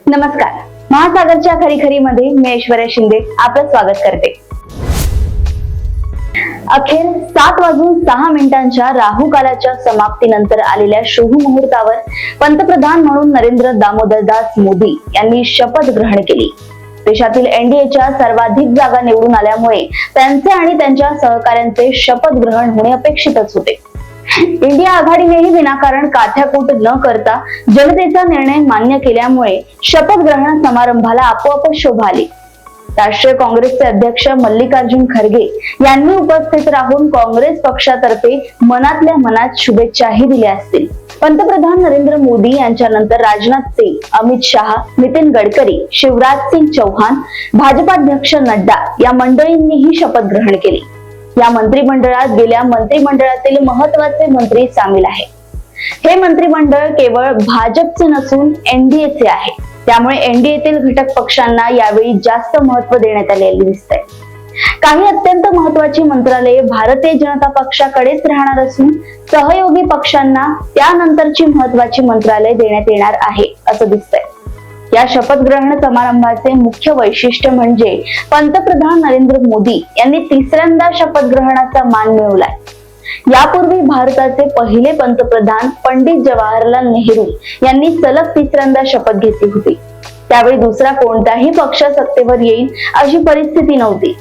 नमस्कार, महासागरच्या खरीखरीमध्ये मी ऐश्वर्या शिंदे आपलं स्वागत करते। अखेर 7:06 राहू कालाच्या समाप्तीनंतर आलेल्या शुभ मुहूर्तावर पंतप्रधान म्हणून नरेंद्र दामोदरदास मोदी यांनी शपथ ग्रहण केली। देशातील एनडीएच्या सर्वाधिक जागा निवडून आल्यामुळे त्यांचे आणि त्यांच्या सहकाऱ्यांचे शपथ ग्रहण होणे अपेक्षितच होते। इंडिया आघाडीनेही विनाकारण काथ्याकूट न करता जनतेचा निर्णय मान्य केल्यामुळे शपथ ग्रहण समारंभाला आपोआपच शोभा आली। राष्ट्रीय काँग्रेसचे अध्यक्ष मल्लिकार्जुन खरगे यांनी उपस्थित राहून काँग्रेस पक्षातर्फे मनातल्या मनात शुभेच्छाही दिल्या असतील। पंतप्रधान नरेंद्र मोदी यांच्यानंतर राजनाथ सिंग, अमित शहा, नितीन गडकरी, शिवराज सिंग चौहान, भाजपाध्यक्ष नड्डा या मंडळींनीही शपथ ग्रहण केली। या मंत्रिमंडळात गेल्या मंत्रिमंडळातील महत्त्वाचे मंत्री सामील आहेत। हे मंत्रिमंडळ केवळ भाजपचे नसून एनडीएचे आहे, त्यामुळे एनडीएतील घटक पक्षांना यावेळी जास्त महत्त्व देण्यात आलेले दिसतंय। काही अत्यंत महत्त्वाची मंत्रालये भारतीय जनता पक्षाकडेच राहणार असून सहयोगी पक्षांना त्यानंतरची महत्त्वाची मंत्रालय देण्यात येणार आहे असं दिसतंय। या शपथ ग्रहण समारंभाचे मुख्य वैशिष्ट्य म्हणजे पंतप्रधान नरेंद्र मोदी यांनी तिसऱ्यांदा शपथ ग्रहणाचा मान मिळवलाय। यापूर्वी भारताचे पहिले पंतप्रधान पंडित जवाहरलाल नेहरू यांनी सलग तिसऱ्यांदा शपथ घेतली होती। त्यावेळी दुसरा कोणताही पक्ष सत्तेवर येईल अशी परिस्थिती नव्हती।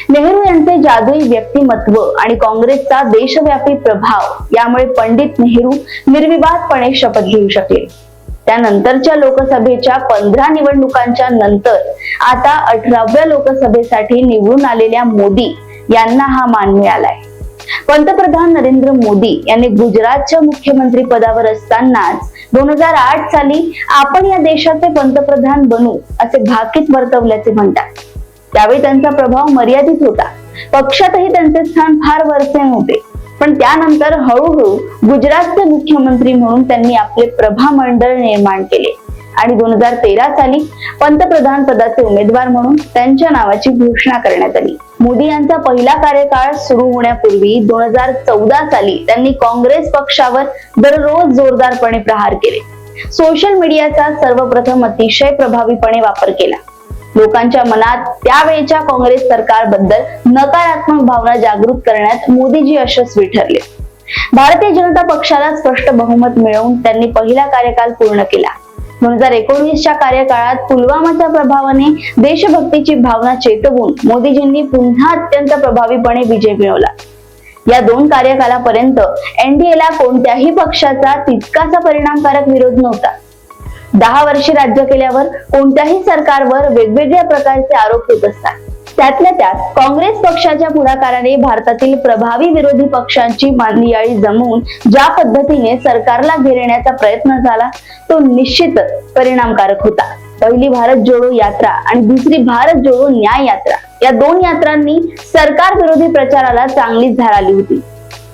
नेहरू यांचे जादुई व्यक्तिमत्व आणि काँग्रेसचा देशव्यापी प्रभाव यामुळे पंडित नेहरू निर्विवादपणे शपथ घेऊ शकले। त्यानंतरच्या लोकसभेच्या 15 निवडणुकांच्या नंतर आता 18व्या लोकसभेसाठी निवडून आलेल्या मोदी यांना हा मान मिळालाय। पंतप्रधान नरेंद्र मोदी यांनी गुजरातच्या मुख्यमंत्री पदावर असतानाच 2008 साली आपण या देशाचे पंतप्रधान बनू असे भाकीत वर्तवल्याचे म्हणतात। त्यावेळी त्यांचा प्रभाव मर्यादित होता, पक्षातही त्यांचे स्थान फार वरचे नव्हते। पण त्यानंतर हळूहळू गुजरातचे मुख्यमंत्री म्हणून त्यांनी आपले प्रभामंडळ निर्माण केले आणि 2013 साली पंतप्रधान पदाचे उमेदवार म्हणून त्यांच्या नावाची घोषणा करण्यात आली। मोदी यांचा पहिला कार्यकाळ सुरू होण्यापूर्वी 2014 साली त्यांनी काँग्रेस पक्षावर दररोज जोरदारपणे प्रहार केले। सोशल मीडियाचा सर्वप्रथम अतिशय प्रभावीपणे वापर केला। लोकांच्या मनात त्यावेळेच्या काँग्रेस सरकारबद्दल नकारात्मक भावना जागृत करण्यात मोदीजी यशस्वी ठरले। भारतीय जनता पक्षाला स्पष्ट बहुमत मिळवून त्यांनी पहिला कार्यकाल पूर्ण केला। 2019च्या कार्यकाळात पुलवामाच्या प्रभावाने देशभक्तीची भावना चेतवून मोदीजींनी पुन्हा अत्यंत प्रभावीपणे विजय मिळवला। या 2 कार्यकालापर्यंत एनडीएला कोणत्याही पक्षाचा तितकासा परिणामकारक विरोध नव्हता। 10 वर्षे राज्य केल्यावर कोणत्याही सरकारवर वेगवेगळ्या प्रकारचे आरोप होत असतात। त्यातल्या त्यात काँग्रेस पक्षाच्या पुढाकाराने भारतातील प्रभावी विरोधी पक्षांची मांदियाळी जमवून ज्या पद्धतीने सरकारला घेरण्याचा प्रयत्न झाला तो निश्चितच परिणामकारक होता। पहिली भारत जोडो यात्रा आणि दुसरी भारत जोडो न्याय यात्रा या 2 यात्रांनी सरकार विरोधी प्रचाराला चांगलीच झळ आली होती।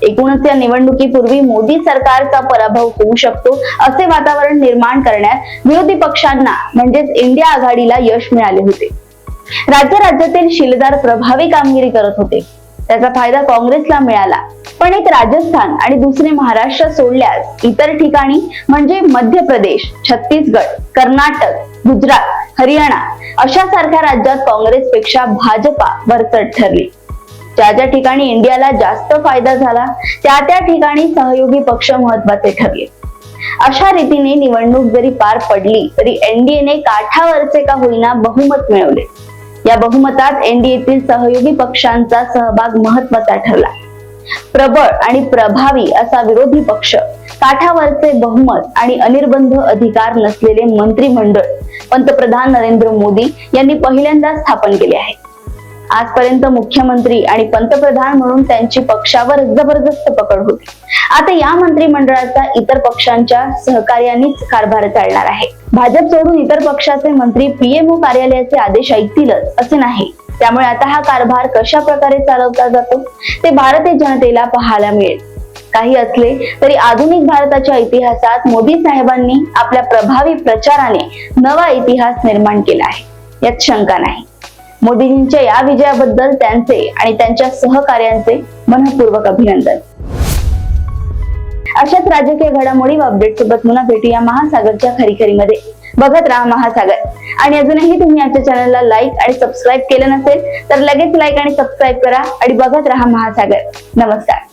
एकूणच या निवडणुकीपूर्वी मोदी सरकारचा पराभव होऊ शकतो असे वातावरण निर्माण करण्यात विरोधी पक्षांना म्हणजेच इंडिया आघाडीला यश मिळाले होते। राज्यातील शिलेदार प्रभावी कामगिरी करत होते, त्याचा फायदा काँग्रेसला मिळाला। पण एक राजस्थान आणि दुसरे महाराष्ट्र सोडल्यास इतर ठिकाणी म्हणजे मध्य प्रदेश, छत्तीसगड, कर्नाटक, गुजरात, हरियाणा अशा सारख्या राज्यात काँग्रेसपेक्षा भाजपा वरचढ ठरली। ज्या ठिकाणी इंडियाला जास्त फायदा झाला त्या ठिकाणी सहयोगी पक्ष महत्त्वाचे ठरले। अशा रीतीने निवडणूक जरी पार पडली तरी एनडीएने काठावरचे का होईना बहुमत मिळवले। या बहुमतात एनडीएतील सहयोगी पक्षांचा सहभाग महत्त्वाचा ठरला। प्रबळ आणि प्रभावी असा विरोधी पक्ष, काठावरचे बहुमत आणि अनिर्बंध अधिकार नसलेले मंत्रिमंडळ पंतप्रधान नरेंद्र मोदी यांनी पहिल्यांदा स्थापन केले आहे। आजपर्यंत मुख्यमंत्री आणि पंतप्रधान म्हणून त्यांची पक्षावर जबरदस्त पकड होती। आता या मंत्रिमंडळाचा इतर पक्षांच्या सहकार्यानेच कारभार चालणार आहे। भाजप सोडून इतर पक्षाचे मंत्री पीएमओ कार्यालयाचे आदेश ऐकतीलच असे नाही। त्यामुळे आता हा कारभार कशा प्रकारे चालवला जातो ते भारतीय जनतेला पाहायला मिळेल। काही असले तरी आधुनिक भारताच्या इतिहासात मोदी साहेबांनी आपल्या प्रभावी प्रचाराने नवा इतिहास निर्माण केला आहे, यात शंका नाही। मोदींच्या या विजयाबद्दल त्यांचे आणि त्यांच्या सहकार्यांचे मनपूर्वक अभिनंदन। अशाच राजकीय घडामोडी व अपडेट सोबत पुन्हा भेटूया महासागरच्या खरीखरीमध्ये। बघत राहा महासागर. आणि अजूनही तुम्ही आमच्या चॅनलला लाईक आणि सबस्क्राईब केलं नसेल तर लगेच लाईक आणि सबस्क्राईब करा आणि बघत राहा महासागर. नमस्कार.